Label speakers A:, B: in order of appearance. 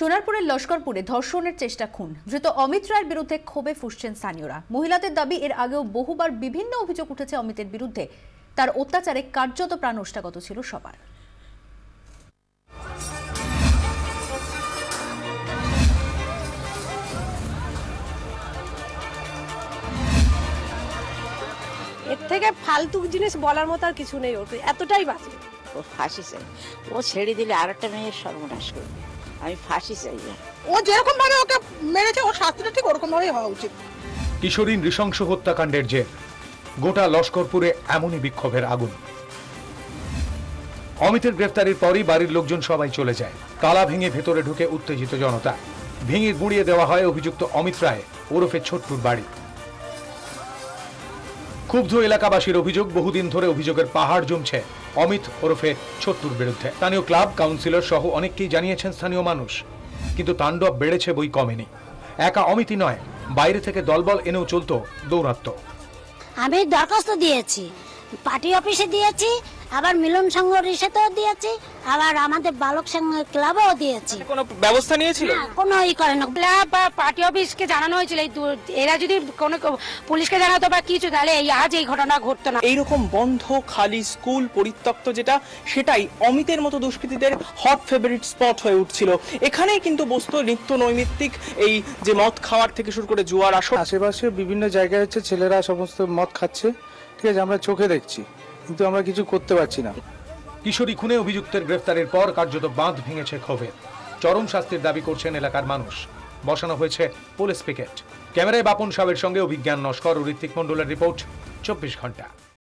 A: সোনারপুরের লস্করপুরে ধর্ষণের চেষ্টা খুন ধৃত অমিত রায়ের বিরুদ্ধে ক্ষোভে ফুঁসছেন স্থানীয়রা। মহিলাদের দাবি, এর আগেও বহুবার বিভিন্ন অভিযোগ উঠেছে অমিতের বিরুদ্ধে। তার অত্যাচারে কার্যত প্রাণ ওষ্ঠাগত ছিল সবার।
B: এর থেকে ফালতু জিনিস বলার মতো আর কিছু নেই। ওর এতটাই বাজে।
C: ও ফাঁসি চাই, ও ছেড়ে দিলে আর একটা মেয়ের সর্বনাশ করবে। আমি ফাঁসি চাই।
D: ও যেরকম ভাবে ওকে মেরেছে ওর শাস্তিটা ঠিক ওরকম ভাবেই হওয়া উচিত।
E: কিশোরী নৃশংস হত্যাকাণ্ডের জের, গোটা লস্করপুরে এমনই বিক্ষোভের আগুন। অমিতের গ্রেফতারির পরই বাড়ির লোকজন সবাই চলে যায়। তালা ভেঙে ভেতরে ঢুকে উত্তেজিত জনতা। ভেঙে গুঁড়িয়ে দেওয়া হয় অভিযুক্ত অমিত রায় ওরফে ছোট্টুর বাড়ি। ক্ষুব্ধ এলাকাবাসীর অভিযোগ, বহুদিন ধরে অভিযোগের পাহাড় জমছে অমিত ওরফে ছোট্টুর বিরুদ্ধে। স্থানীয় ক্লাব কাউন্সিলর সহ অনেককেই জানিয়েছেন স্থানীয় মানুষ, কিন্তু তাণ্ডব বেড়েছে বই কমেনি। একা অমিতই নয়, বাইরে থেকে দলবল এনেও চলতো দৌরাত্ম্য।
F: আমি দরখাস্ত দিয়েছি, পার্টি অফিসে দিয়েছি, আবার মিলন সংঘ রিসেতেও দিয়েছি, আবার আমাদের বালক সংঘ ক্লাবেও দিয়েছি।
G: কোনো ব্যবস্থা নিয়েছিল?
F: কোনো ই করে না।
B: ক্লাব বা পার্টি অফিসকে জানানো হয়েছিল। এরা যদি কোনো পুলিশকে জানাতো বা কিছু, তাহলে আজ এই ঘটনা ঘটতো না।
G: এইরকম বন্ধ খালি স্কুল পরিত্যক্ত যেটা, সেটাই অমিতের মতো দুষ্কৃতীদের হট ফেভারিট স্পট হয়ে উঠছিল। এখানেই কিন্তু বসতো নিত্য নৈমিত্তিক এই যে মদ খাওয়ার থেকে শুরু করে জুয়ার আসর।
H: আশেপাশে বিভিন্ন জায়গায় হচ্ছে ছেলেরা সমস্ত মদ খাচ্ছে, ঠিক আছে, আমরা চোখে দেখছি, কিন্তু আমরা কিছু করতে পারছি না।
E: কিশোরী খুনে অভিযুক্তের গ্রেফতারের পর কার্যত বাঁধ ভেঙেছে ক্ষোভের। চরম শাস্তির দাবি করছেন এলাকার মানুষ। বসানো হয়েছে পুলিশ পিকেট। ক্যামেরায় বাপন সাহেবের সঙ্গে অভিজ্ঞান নস্কর ও ঋত্বিক মণ্ডলের রিপোর্ট, 24 ঘন্টা।